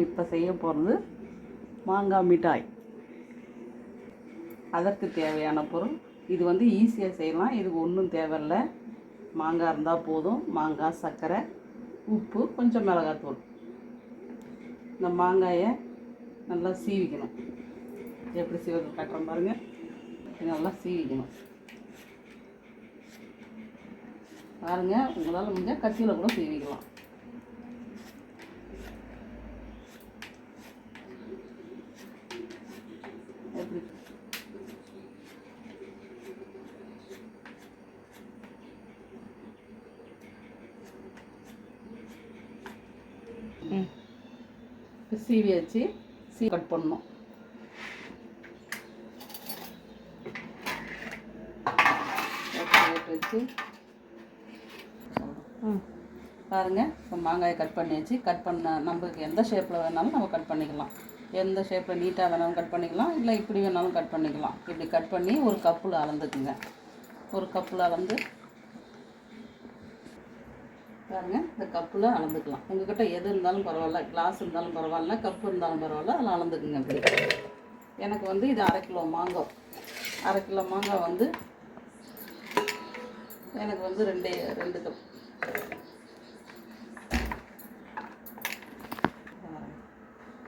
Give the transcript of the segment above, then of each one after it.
இப்போ செய்ய போகிறது மாங்காய் மிட்டாய். அதற்கு தேவையான பொருள் இது வந்து ஈஸியாக செய்யலாம். இதுக்கு ஒன்றும் தேவையில்லை. மாங்காய் இருந்தால் போதும். மாங்காய், சர்க்கரை, உப்பு, கொஞ்சம் மிளகாத்தூள். இந்த மாங்காயை நல்லா சீவிக்கணும். எப்படி சீவ கட்டுறோம் பாருங்கள். நல்லா சீவிக்கணும் பாருங்கள். உங்களால் முடிஞ்சால் கத்தியில் கூட சீவிக்கலாம். எப்படி சீவி வச்சு கட் பண்ணணும். வச்சு பாருங்கள். இப்போ மாங்காயை கட் பண்ணியாச்சு. கட் பண்ண நம்மளுக்கு எந்த ஷேப்பில் வேணாலும் நம்ம கட் பண்ணிக்கலாம். எந்த ஷேப்பில் நீட்டாக வேணாலும் கட் பண்ணிக்கலாம், இல்லை இப்படி வேணாலும் கட் பண்ணிக்கலாம். இப்படி கட் பண்ணி ஒரு கப்பில் அளந்துக்குங்க. ஒரு கப்பில் அளந்து பாருங்கள். இந்த கப்பில் அளந்துக்கலாம். உங்கள்கிட்ட எது இருந்தாலும் பரவாயில்ல, கிளாஸ் இருந்தாலும் பரவாயில்ல, கப்பு இருந்தாலும் பரவாயில்ல, அதில் அளந்துக்குங்க. அப்படி எனக்கு வந்து இது 1/2 கிலோ மாங்காய். 1/2 கிலோ மாங்காய் வந்து எனக்கு வந்து 2 கப்.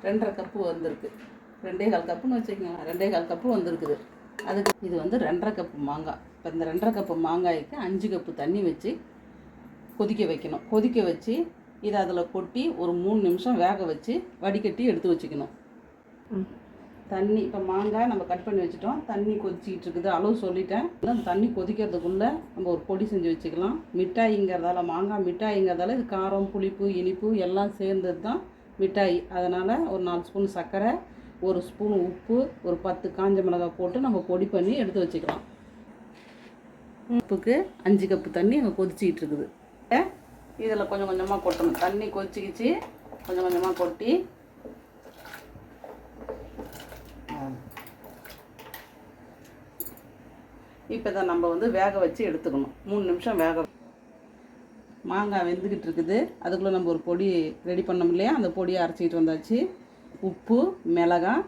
2.5 கப்பு வந்திருக்கு. 2.25 கப்புன்னு வச்சுக்கோங்க. 2.25 கப்பு வந்திருக்குது. அதுக்கு இது வந்து 2.5 கப்பு மாங்காய். இப்போ இந்த 2.5 கப்பு மாங்காய்க்கு 5 கப்பு தண்ணி வச்சு கொதிக்க வைக்கணும். கொதிக்க வச்சு இதை அதில் கொட்டி ஒரு 3 நிமிஷம் வேக வச்சு வடிகட்டி எடுத்து வச்சுக்கணும். தண்ணி இப்போ மாங்காய் நம்ம கட் பண்ணி வச்சுட்டோம். தண்ணி கொதிச்சிக்கிட்டு இருக்குது. அளவு சொல்லிட்டேன். அந்த தண்ணி கொதிக்கிறதுக்குள்ளே நம்ம ஒரு பொடி செஞ்சு வச்சுக்கலாம். மிட்டாய்ங்கிறதால, மாங்காய் மிட்டாய்ங்கிறதால இது காரம், புளிப்பு, இனிப்பு எல்லாம் சேர்ந்தது தான் மிட்டாய். அதனால் ஒரு 4 ஸ்பூன் சர்க்கரை, 1 ஸ்பூன் உப்பு, ஒரு 10 காஞ்ச மிளகாய் போட்டு நம்ம பொடி பண்ணி எடுத்து வச்சுக்கலாம். உப்புக்கு 5 கப்பு தண்ணி அங்கே கொதிச்சிக்கிட்டு இருக்குது. இதில் கொஞ்சம் கொஞ்சமாக கொட்டணும். தண்ணி கொதிச்சிக்கிச்சு. கொஞ்சம் கொஞ்சமாக கொட்டி இப்போ தான் நம்ம வந்து வேக வச்சு எடுத்துக்கணும். 3 நிமிஷம் வேக. மாங்காய் வெந்துக்கிட்டு இருக்குது. அதுக்குள்ளே நம்ம ஒரு பொடி ரெடி பண்ணோம் இல்லையா, அந்த பொடியை அரைச்சிக்கிட்டு வந்தாச்சு. உப்பு, மிளகாய்,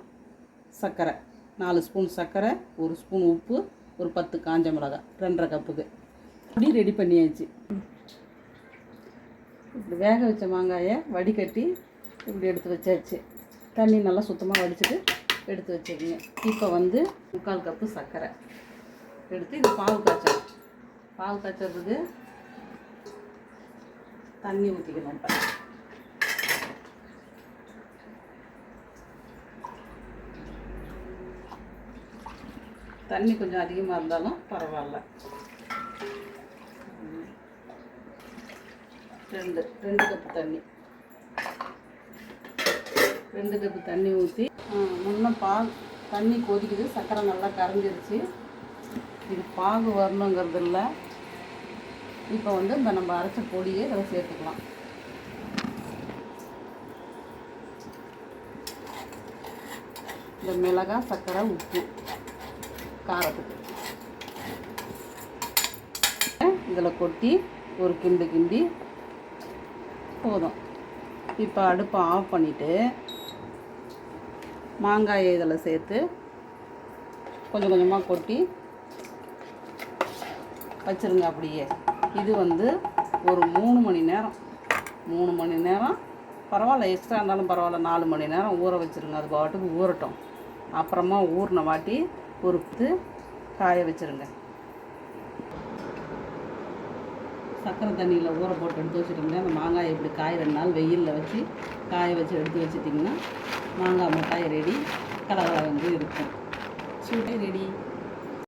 சர்க்கரை, 4 ஸ்பூன் சர்க்கரை, 1 ஸ்பூன் உப்பு, ஒரு 10 காஞ்ச மிளகாய், 2.5 கப்புக்கு பொடி ரெடி பண்ணியாச்சு. இப்படி வேக வச்ச மாங்காயை வடிகட்டி இப்படி எடுத்து வச்சாச்சு. தண்ணி நல்லா சுத்தமாக வடிச்சிட்டு எடுத்து வச்சுக்கிங்க. இப்போ வந்து 3/4 கப்பு சர்க்கரை எடுத்து இது பாவு காய்ச்சறதுக்கு தண்ணி ஊற்றிக்கணும். தண்ணி கொஞ்சம் அதிகமாக இருந்தாலும் பரவாயில்ல. 2 கப்பு தண்ணி. 2 கப்பு தண்ணி ஊற்றி முன்ன தண்ணி கொதிக்குது. சர்க்கரை நல்லா கரைஞ்சிருச்சு. இது பாகு வரணுங்கிறது இல்லை. இப்போ வந்து இந்த நம்ம அரைச்ச பொடியை இதில் சேர்த்துக்கலாம். இந்த மிளகாய், சர்க்கரை, உப்பு காரத்துக்கு இதில் கொட்டி ஒரு கிண்டி போதும். இப்போ அடுப்பை ஆஃப் பண்ணிவிட்டு மாங்காயை இதில் சேர்த்து கொஞ்சம் கொஞ்சமாக கொட்டி வச்சுருங்க. அப்படியே இது வந்து ஒரு 3 மணி நேரம் பரவாயில்ல, எக்ஸ்ட்ரா இருந்தாலும் பரவாயில்ல, 4 மணி நேரம் ஊற வச்சுருங்க. அது பாட்டுக்கு ஊறட்டும். அப்புறமா ஊறின வாட்டி பொறுத்து காய வச்சுருங்க. சர்க்கரை தண்ணியில் ஊற போட்டு எடுத்து வச்சுட்டோம்னா அந்த மாங்காய் இப்படி காய் 2 நாள் வெயிலில் வச்சு காய வச்சு எடுத்து வச்சுட்டிங்கன்னா மாங்காய் மிட்டாய் ரெடி. கலராக வந்து இருக்கும். ஸ்வீட்டே ரெடி.